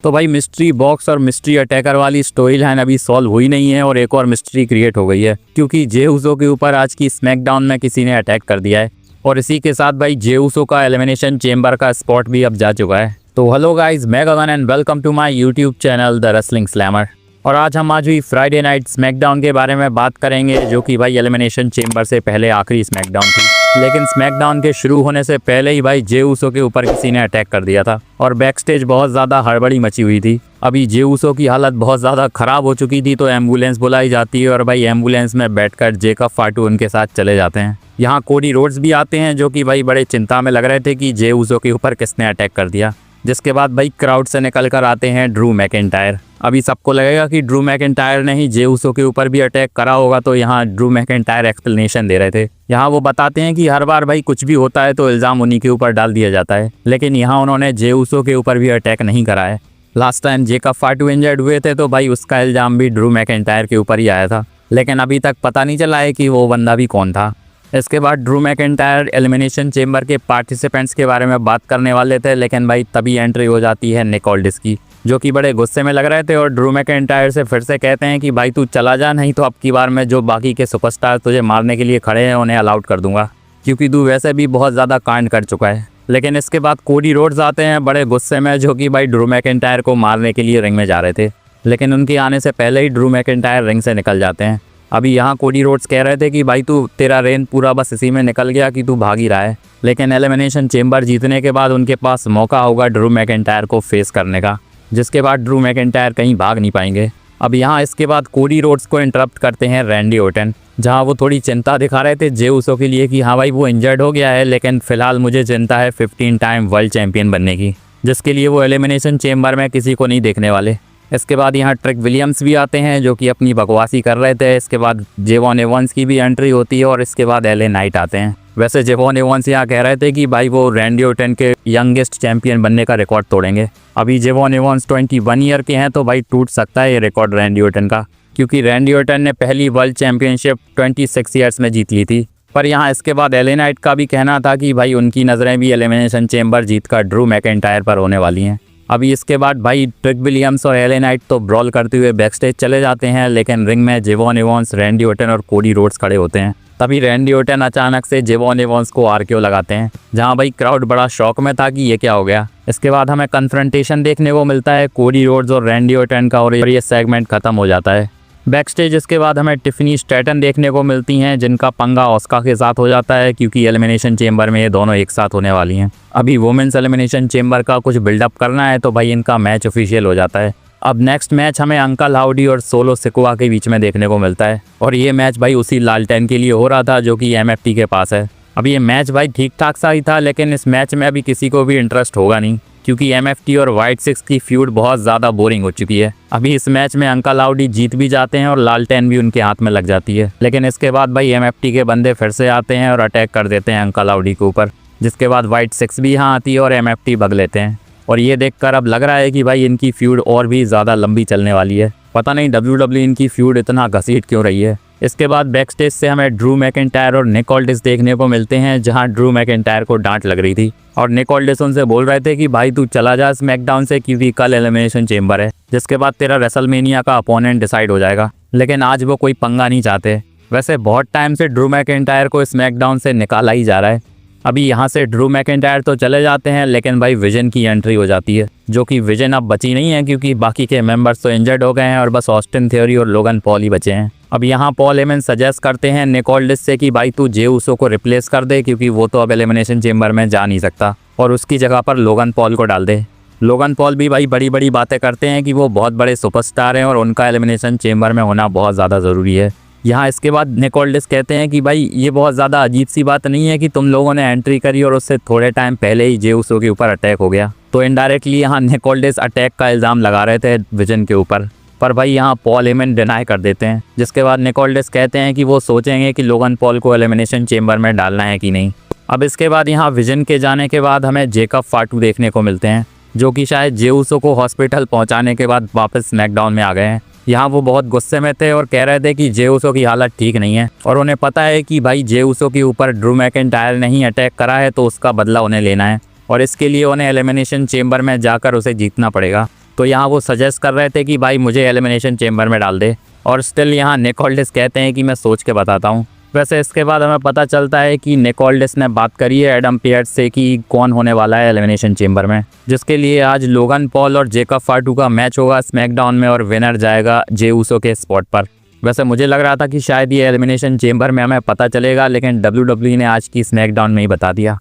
तो भाई mystery box और मिस्ट्री अटैकर वाली स्टोरी लाइन अभी सॉल्व हुई नहीं है और एक और मिस्ट्री क्रिएट हो गई है क्योंकि जे उसो के ऊपर आज की स्मैकडाउन में किसी ने अटैक कर दिया है और इसी के साथ भाई जे उसो का एलिमिनेशन चेंबर का स्पॉट भी अब जा चुका है। तो हेलो गाइस, मैं Gagan and welcome to my YouTube channel the wrestling slammer. और आज हुई फ्राइडे नाइट स्मैकडाउन के बारे में बात करेंगे जो कि भाई एलिमिनेशन चेंबर से पहले आखिरी स्मैकडाउन थी। लेकिन स्मैकडाउन के शुरू होने से पहले ही भाई जे उसो के ऊपर किसी ने अटैक कर दिया था और बैक स्टेज बहुत ज़्यादा हड़बड़ी मची हुई थी। अभी जे उसो की हालत बहुत ज़्यादा ख़राब हो चुकी थी तो एम्बुलेंस बुलाई जाती है और भाई एम्बुलेंस में बैठकर जेकब फाटू उनके साथ चले जाते हैं। यहाँ कोडी रोड्स भी आते हैं जो कि भाई बड़े चिंता में लग रहे थे कि जे उसो के ऊपर किसने अटैक कर दिया। जिसके बाद भाई क्राउड से निकल कर आते हैं ड्रू मैकिंटायर। अभी सबको लगेगा कि ड्रू मैकिंटायर ने ही जे उसो के ऊपर भी अटैक करा होगा, तो यहाँ ड्रू मैकिंटायर एक्सप्लेनेशन दे रहे थे। यहाँ वो बताते हैं कि हर बार भाई कुछ भी होता है तो इल्ज़ाम उन्हीं के ऊपर डाल दिया जाता है, लेकिन यहाँ उन्होंने जे उसो के ऊपर भी अटैक नहीं करा है। लास्ट टाइम जेकब फाटू इंजर्ड हुए थे तो भाई उसका इल्ज़ाम भी ड्रू मैकिंटायर के ऊपर ही आया था, लेकिन अभी तक पता नहीं चला है कि वो बंदा भी कौन था। इसके बाद ड्रू मैकिंटायर एलिमिनेशन चेंबर के पार्टिसिपेंट्स के बारे में बात करने वाले थे, लेकिन भाई तभी एंट्री हो जाती है निक ऑल्डिस की, जो कि बड़े गुस्से में लग रहे थे और ड्रू मैकिंटायर से फिर से कहते हैं कि भाई तू चला जा, नहीं तो अब की बार में जो बाकी के सुपरस्टार तुझे मारने के लिए खड़े हैं उन्हें अलाउड कर दूंगा, क्योंकि तू वैसे भी बहुत ज़्यादा कांड कर चुका है। लेकिन इसके बाद कोडी रोड्स आते हैं बड़े गुस्से में, जो कि भाई ड्रू मैकिंटायर को मारने के लिए रिंग में जा रहे थे, लेकिन उनके आने से पहले ही ड्रू मैकिंटायर रिंग से निकल जाते हैं। अभी यहाँ कोडी रोड्स कह रहे थे कि भाई तू तेरा रेन पूरा बस इसी में निकल गया कि तू भाग ही रहा है, लेकिन एलिमिनेशन चेंबर जीतने के बाद उनके पास मौका होगा ड्रू मैकिंटायर को फेस करने का, जिसके बाद ड्रू मैकिंटायर कहीं भाग नहीं पाएंगे। अब यहाँ इसके बाद कोडी रोड्स को इंटरप्ट करते हैं रैंडी ओर्टन, जहाँ वो थोड़ी चिंता दिखा रहे थे जे उसो के लिए कि हाँ भाई वो इंजर्ड हो गया है, लेकिन फिलहाल मुझे चिंता है 15 टाइम वर्ल्ड चैंपियन बनने की, जिसके लिए वो एलिमिनेशन चेंबर में किसी को नहीं देखने वाले। इसके बाद यहाँ ट्रिक विलियम्स भी आते हैं जो कि अपनी बकवासी कर रहे थे। इसके बाद जेवॉन एवंस की भी एंट्री होती है और इसके बाद एले नाइट आते हैं। वैसे जेवॉन एवंस यहाँ कह रहे थे कि भाई वो रैंडी ओर्टन के यंगेस्ट चैंपियन बनने का रिकॉर्ड तोड़ेंगे। अभी जेवॉन एवंस 21 ईयर के हैं तो भाई टूट सकता है ये रिकॉर्ड रैंडी ओर्टन का, क्योंकि रैंडी ओर्टन ने पहली वर्ल्ड चैंपियनशिप 26 ईयर्स में जीत ली थी। पर यहाँ इसके बाद एले नाइट का भी कहना था कि भाई उनकी नज़रें भी एलिमिनेशन चेंबर जीतकर ड्रू मैकिंटायर पर होने वाली हैं। अभी इसके बाद भाई ट्रिक विलियम्स और एले नाइट तो ब्रॉल करते हुए बैक स्टेज चले जाते हैं, लेकिन रिंग में जेवॉन एवंस, रैंडी ओर्टन और कोडी रोड्स खड़े होते हैं। तभी रैंडी ओर्टन अचानक से जेवॉन एवंस को आरकेओ लगाते हैं, जहां भाई क्राउड बड़ा शॉक में था कि ये क्या हो गया। इसके बाद हमें कन्फ्रंटेशन देखने को मिलता है कोडी रोड्स और रैंडी ओर्टन का और ये सेगमेंट खत्म हो जाता है। बैक स्टेज इसके बाद हमें टिफनी स्टैटन देखने को मिलती हैं, जिनका पंगा ऑस्का के साथ हो जाता है, क्योंकि एलिमिनेशन चेंबर में ये दोनों एक साथ होने वाली हैं। अभी वुमेन्स एलिमिनेशन चेंबर का कुछ बिल्डअप करना है तो भाई इनका मैच ऑफिशियल हो जाता है। अब नेक्स्ट मैच हमें अंकल हाउडी और सोलो सिकुआ के बीच में देखने को मिलता है और ये मैच भाई उसी लालटेन के लिए हो रहा था जो कि MFT के पास है। अभी ये मैच भाई ठीक ठाक सा ही था, लेकिन इस मैच में अभी किसी को भी इंटरेस्ट होगा नहीं, क्योंकि MFT और वाइट सिक्स की फ्यूड बहुत ज़्यादा बोरिंग हो चुकी है। अभी इस मैच में अंकल हाउडी जीत भी जाते हैं और लालटेन भी उनके हाथ में लग जाती है, लेकिन इसके बाद भाई MFT के बंदे फिर से आते हैं और अटैक कर देते हैं अंकल हाउडी के ऊपर, जिसके बाद वाइट सिक्स भी यहाँ आती है और MFT भग लेते हैं। और ये देखकर अब लग रहा है कि भाई इनकी फ्यूड और भी ज़्यादा लंबी चलने वाली है। पता नहीं WWE इनकी फ्यूड इतना घसीट क्यों रही है। इसके बाद बैक स्टेज से हमें ड्रू मैकिंटायर और निक ऑल्डिस देखने को मिलते हैं, जहां ड्रू मैकिंटायर को डांट लग रही थी और निक ऑल्डिस उनसे बोल रहे थे कि भाई तू चला जा स्मैकडाउन से, क्योंकि कल एलिमिनेशन चेंबर है, जिसके बाद तेरा रेसलमेनिया का अपोनेंट डिसाइड हो जाएगा। लेकिन आज वो कोई पंगा नहीं चाहते। वैसे बहुत टाइम से ड्रू मैकिंटायर को स्मैकडाउन से निकाला ही जा रहा है। अभी यहाँ से ड्रू मैकिंटायर तो चले जाते हैं, लेकिन भाई विजन की एंट्री हो जाती है, जो कि विजन अब बची नहीं है, क्योंकि बाकी के मेंबर्स तो इंजर्ड हो गए हैं और बस ऑस्टिन थ्योरी और लोगन पॉल ही बचे हैं। अब यहाँ पॉल हेमन सजेस्ट करते हैं निक ऑल्डिस से कि भाई तू जे उसो को रिप्लेस कर दे, क्योंकि वो तो अब एलिमिनेशन चेंबर में जा नहीं सकता, और उसकी जगह पर लोगन पॉल को डाल दे। लोगन पॉल भी भाई बड़ी बड़ी बातें करते हैं कि वो बहुत बड़े सुपरस्टार हैं और उनका एलिमिनेशन चेंबर में होना बहुत ज़्यादा ज़रूरी है। यहाँ इसके बाद निक ऑल्डिस कहते हैं कि भाई ये बहुत ज़्यादा अजीब सी बात नहीं है कि तुम लोगों ने एंट्री करी और उससे थोड़े टाइम पहले ही जे उसो के ऊपर अटैक हो गया। तो इनडायरेक्टली यहाँ निक ऑल्डिस अटैक का इल्ज़ाम लगा रहे थे विजन के ऊपर, पर भाई यहाँ पॉल हेमन डिनाई कर देते हैं, जिसके बाद निक ऑल्डिस कहते हैं कि वो सोचेंगे कि लोगन पॉल को एलिमिनेशन चेंबर में डालना है कि नहीं। अब इसके बाद यहाँ विजन के जाने के बाद हमें जेकब फाटू देखने को मिलते हैं, जो कि शायद जे उसो को हॉस्पिटल पहुँचाने के बाद वापस स्मैकडाउन में आ गए हैं। यहाँ वो बहुत गुस्से में थे और कह रहे थे कि जे उसो की हालत ठीक नहीं है और उन्हें पता है कि भाई जे उसो के ऊपर ड्रू मैकिंटायर ने ही अटैक करा है, तो उसका बदला उन्हें लेना है और इसके लिए उन्हें एलिमिनेशन चेंबर में जाकर उसे जीतना पड़ेगा। तो यहाँ वो सजेस्ट कर रहे थे कि भाई मुझे एलिमिनेशन चेम्बर में डाल दे, और स्टिल यहाँ निक ऑल्डिस कहते हैं कि मैं सोच के बताता हूँ। वैसे इसके बाद हमें पता चलता है कि निक ऑल्डिस ने बात करी है एडम पियर्स से कि कौन होने वाला है एलिमिनेशन चेम्बर में, जिसके लिए आज लोगन पॉल और जेकब फाटू का मैच होगा स्मैकडाउन में और विनर जाएगा जे ऊसो के स्पॉट पर। वैसे मुझे लग रहा था कि शायद ये एलिमिनेशन चेम्बर में हमें पता चलेगा, लेकिन WWE ने आज की स्मैकडाउन में ही बता दिया।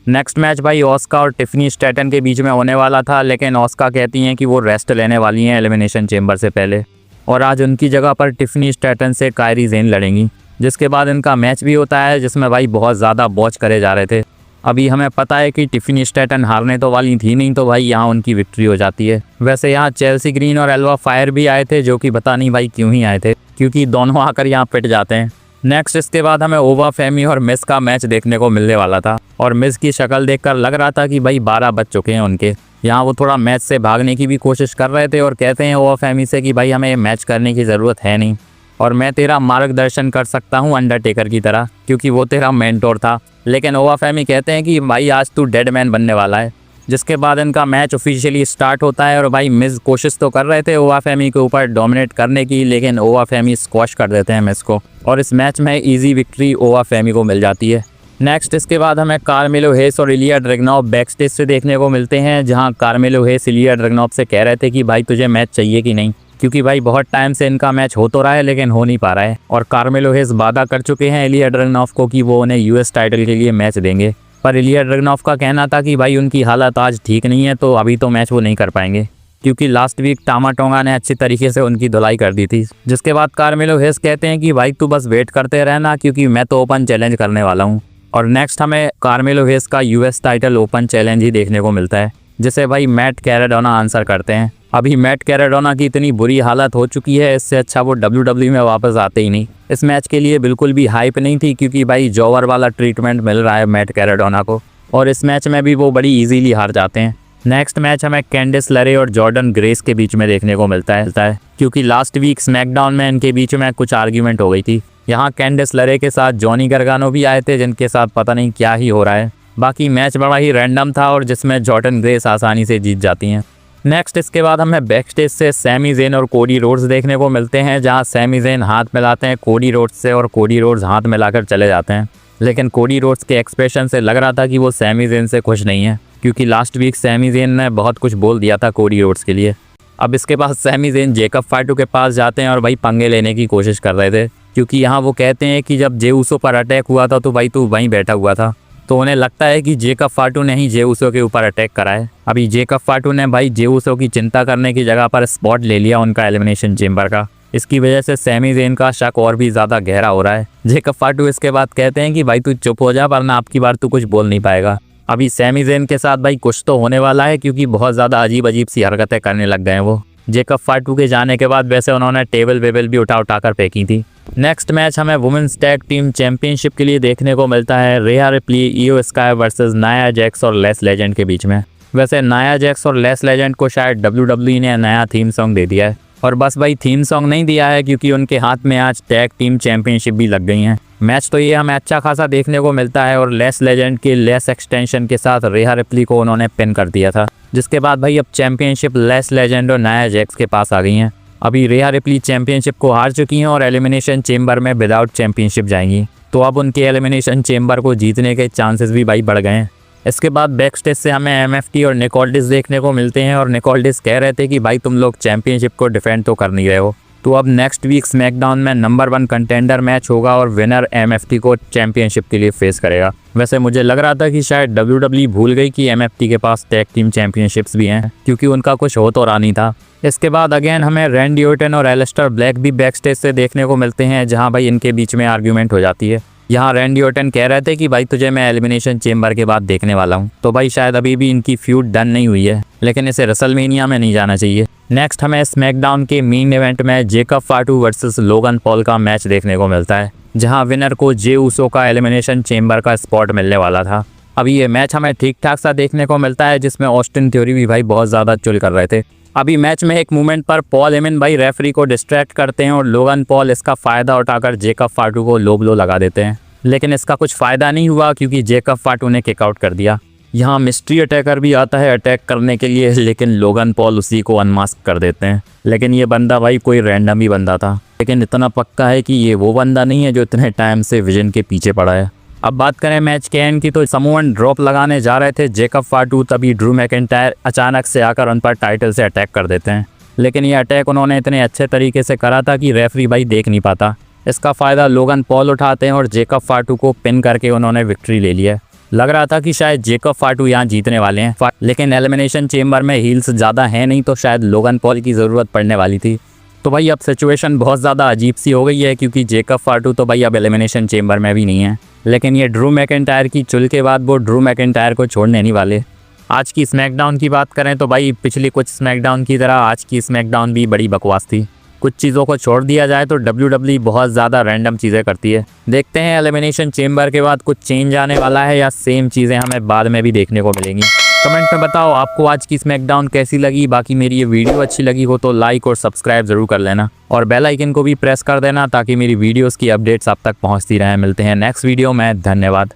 नेक्स्ट मैच भाई ऑस्का और टिफनी स्टैटन के बीच में होने वाला था, लेकिन ऑस्का कहती हैं कि वो रेस्ट लेने वाली हैं एलिमिनेशन चेम्बर से पहले, और आज उनकी जगह पर टिफनी स्टैटन से कायरी ज़ेन लड़ेंगी। जिसके बाद इनका मैच भी होता है जिसमें भाई बहुत ज़्यादा बॉच करे जा रहे थे। अभी हमें पता है कि टिफनी स्टैटन हारने तो वाली थी नहीं, तो भाई यहाँ उनकी विक्ट्री हो जाती है। वैसे यहाँ चेल्सी ग्रीन और एल्वा फायर भी आए थे, जो कि पता नहीं भाई क्यों ही आए थे, क्योंकि दोनों आकर यहाँ पिट जाते हैं। नेक्स्ट इसके बाद हमें ओवा फेमी और मिस का मैच देखने को मिलने वाला था, और मिस की शक्ल देखकर लग रहा था कि भाई 12 बज चुके हैं उनके। यहाँ वो थोड़ा मैच से भागने की भी कोशिश कर रहे थे और कहते हैं ओवा फेमी से कि भाई हमें ये मैच करने की ज़रूरत है नहीं, और मैं तेरा मार्गदर्शन कर सकता हूँ अंडरटेकर की तरह, क्योंकि वो तेरा मेंटोर था। लेकिन ओवा फेमी कहते हैं कि भाई आज तू डेड मैन बनने वाला है। जिसके बाद इनका मैच ऑफिशियली स्टार्ट होता है, और भाई मिस कोशिश तो कर रहे थे ओवा फेमी के ऊपर डोमिनेट करने की, लेकिन ओवा फेमी स्क्वॉश कर देते हैं मिस को, और इस मैच में इजी विक्ट्री ओवा फेमी को मिल जाती है। नेक्स्ट इसके बाद हमें कार्मेलो हेस और इलिया ड्रैगनोव बैक स्टेज से देखने को मिलते हैं, जहां कार्मेलो हेस इलिया ड्रैगनोव से कह रहे थे कि भाई तुझे मैच चाहिए कि नहीं, क्योंकि भाई बहुत टाइम से इनका मैच हो तो रहा है लेकिन हो नहीं पा रहा है, और कार्मेलो हेस वादा कर चुके हैं इलिया ड्रैगनोव को कि वो उन्हें यूएस टाइटल के लिए मैच देंगे। पर इलिया ड्रैगनोव का कहना था कि भाई उनकी हालत आज ठीक नहीं है, तो अभी तो मैच वो नहीं कर पाएंगे, क्योंकि लास्ट वीक टामा टोंगा ने अच्छी तरीके से उनकी धुलाई कर दी थी। जिसके बाद कार्मेलो हेस कहते हैं कि भाई तू बस वेट करते रहना, क्योंकि मैं तो ओपन चैलेंज करने वाला हूँ। और नेक्स्ट हमें कार्मेलो हेस का यूएस टाइटल ओपन चैलेंज ही देखने को मिलता है, जिसे भाई मैट कैराडोना आंसर करते हैं। अभी मैट कैराडोना की इतनी बुरी हालत हो चुकी है, इससे अच्छा वो WWE में वापस आते ही नहीं। इस मैच के लिए बिल्कुल भी हाइप नहीं थी, क्योंकि भाई जॉवर वाला ट्रीटमेंट मिल रहा है मैट कैराडोना को, और इस मैच में भी वो बड़ी इजीली हार जाते हैं। नेक्स्ट मैच हमें कैंडिस लरे और जॉर्डन ग्रेस के बीच में देखने को मिलता है, क्योंकि लास्ट वीक स्मैकडाउन में इनके बीच में कुछ आर्ग्यूमेंट हो गई थी। यहाँ कैंडिस लरे के साथ जॉनी गर्गानो भी आए थे, जिनके साथ पता नहीं क्या ही हो रहा है। बाकी मैच बड़ा ही रैंडम था, और जिसमें जॉर्डन ग्रेस आसानी से जीत जाती हैं। नेक्स्ट इसके बाद हमें बैक स्टेज से सैमी ज़ेन और कोडी रोड्स देखने को मिलते हैं, जहां सैमी ज़ेन हाथ मिलाते हैं कोडी रोड्स से, और कोडी रोड्स हाथ मिलाकर चले जाते हैं। लेकिन कोडी रोड्स के एक्सप्रेशन से लग रहा था कि वो सैमी ज़ेन से खुश नहीं है, क्योंकि लास्ट वीक सैमी ज़ेन ने बहुत कुछ बोल दिया था कोडी रोड्स के लिए। अब इसके बाद सैमी ज़ेन जेकब फाटू के पास जाते हैं और भाई पंगे लेने की कोशिश कर रहे थे, क्योंकि यहाँ वो कहते हैं कि जब जे ऊसो पर अटैक हुआ था तो भाई तू वहीं बैठा हुआ था, तो उन्हें लगता है कि जेकब फाटू ने ही जे ऊसो के ऊपर अटैक करा है। अभी जेकब फाटू ने भाई जे ऊसो की चिंता करने की जगह पर स्पॉट ले लिया उनका एलिमिनेशन चेम्बर का। इसकी वजह से सैमी ज़ेन का शक और भी ज़्यादा गहरा हो रहा है। जेकब फाटू इसके बाद कहते हैं कि भाई तू चुप हो जा, वरना आपकी बार तू कुछ बोल नहीं पाएगा। अभी सैमी ज़ेन के साथ भाई कुछ तो होने वाला है, क्योंकि बहुत ज़्यादा अजीब अजीब सी हरकतें करने लग गए हैं वो जेकब फाटू के जाने के बाद। वैसे उन्होंने टेबल वेबल भी उठा कर फेंकी थी। नेक्स्ट मैच हमें वुमेन्स टैग टीम चैंपियनशिप के लिए देखने को मिलता है रेहा रिप्ली, इयो स्काई वर्सेस नाया जैक्स और लेस लेजेंड के बीच में। वैसे नाया जैक्स और लेस लेजेंड को शायद WWE ने नया थीम सॉन्ग दे दिया है, और बस भाई थीम सॉन्ग नहीं दिया है, क्योंकि उनके हाथ में आज टैग टीम चैंपियनशिप भी लग गई हैं। मैच तो ये हमें अच्छा खासा देखने को मिलता है, और लेस लेजेंड के लेस एक्सटेंशन के साथ रेहा रिप्ली को उन्होंने पिन कर दिया था। जिसके बाद भाई अब चैंपियनशिप लेस लेजेंड और नाया जैक्स के पास आ गई हैं। अभी रेहा रिप्ली चैंपियनशिप को हार चुकी हैं और एलिमिनेशन चेम्बर में विदाउट चैंपियनशिप जाएंगी, तो अब उनके एलिमिनेशन चेम्बर को जीतने के चांसेस भी भाई बढ़ गए हैं। इसके बाद बैक स्टेज से हमें MFT और निक ऑल्डिस देखने को मिलते हैं, और निक ऑल्डिस कह रहे थे कि भाई तुम लोग चैंपियनशिप को डिफेंड तो कर नहीं रहे हो, तो अब नेक्स्ट वीक स्मैकडाउन में नंबर 1 कंटेंडर मैच होगा, और विनर MFT को चैंपियनशिप के लिए फेस करेगा। वैसे मुझे लग रहा था कि शायद WWE भूल गई कि MFT के पास टैग टीम चैंपियनशिप्स भी हैं, क्योंकि उनका कुछ हो तो रहा नहीं था। इसके बाद अगेन हमें रैंडी ऑर्टन और एलिस्टर ब्लैक भी बैक स्टेज से देखने को मिलते हैं, जहां भाई इनके बीच में आर्ग्यूमेंट हो जाती है। यहाँ रैंडी ऑर्टन कह रहे थे कि भाई तुझे मैं एलिमिनेशन चेम्बर के बाद देखने वाला हूँ, तो भाई शायद अभी भी इनकी फ्यूड डन नहीं हुई है, लेकिन इसे रेसलमेनिया में नहीं जाना चाहिए। नेक्स्ट हमें स्मैकडाउन के मेन इवेंट में जेकब फाटू वर्सेस लोगन पॉल का मैच देखने को मिलता है, जहां विनर को जे ऊसो का एलिमिनेशन चेम्बर का स्पॉट मिलने वाला था। अभी ये मैच हमें ठीक ठाक सा देखने को मिलता है, जिसमें ऑस्टिन थ्योरी भी भाई बहुत ज़्यादा चुल कर रहे थे। अभी मैच में एक मोमेंट पर पॉल हेमन भाई रेफरी को डिस्ट्रैक्ट करते हैं, और लोगन पॉल इसका फ़ायदा उठाकर जेकब फाटू को लो ब्लो लगा देते हैं, लेकिन इसका कुछ फ़ायदा नहीं हुआ, क्योंकि जेकब फाटू ने किकआउट कर दिया। यहाँ मिस्ट्री अटैकर भी आता है अटैक करने के लिए, लेकिन लोगन पॉल उसी को अनमास्क कर देते हैं। लेकिन ये बंदा भाई कोई रैंडम ही बंदा था, लेकिन इतना पक्का है कि ये वो बंदा नहीं है जो इतने टाइम से विजन के पीछे पड़ा है। अब बात करें मैच के एंड की, तो समोअन ड्रॉप लगाने जा रहे थे जेकब फाटू, तभी ड्रू मैकिंटायर अचानक से आकर उन पर टाइटल से अटैक कर देते हैं। लेकिन ये अटैक उन्होंने इतने अच्छे तरीके से करा था कि रेफरी भाई देख नहीं पाता। इसका फ़ायदा लोगन पॉल उठाते हैं और जेकब फाटू को पिन करके उन्होंने विक्ट्री ले लिया। लग रहा था कि शायद जेकब फाटू यहाँ जीतने वाले हैं, लेकिन एलिमिनेशन चेम्बर में हील्स ज़्यादा है नहीं, तो शायद लोगन पॉल की ज़रूरत पड़ने वाली थी। तो भाई अब सिचुएशन बहुत ज़्यादा अजीब सी हो गई है, क्योंकि जेकब फाटू तो भाई अब एलिमिनेशन चेम्बर में भी नहीं है। लेकिन ये ड्रू मैकिंटायर की चुल के बाद वो ड्रू मैकिंटायर को छोड़ने नहीं वाले। आज की स्मैकडाउन की बात करें तो भाई पिछली कुछ स्मैकडाउन की तरह आज की स्मैकडाउन भी बड़ी बकवास थी। कुछ चीज़ों को छोड़ दिया जाए तो WWE बहुत ज़्यादा रैंडम चीज़ें करती है। देखते हैं एलिमिनेशन चेम्बर के बाद कुछ चेंज आने वाला है या सेम चीज़ें हमें बाद में भी देखने को मिलेंगी। कमेंट में बताओ आपको आज की स्मैकडाउन कैसी लगी। बाकी मेरी ये वीडियो अच्छी लगी हो तो लाइक और सब्सक्राइब ज़रूर कर लेना, और बेल आइकन को भी प्रेस कर देना ताकि मेरी वीडियोज़ की अपडेट्स आप तक पहुँचती रहें। मिलते हैं नेक्स्ट वीडियो में, धन्यवाद।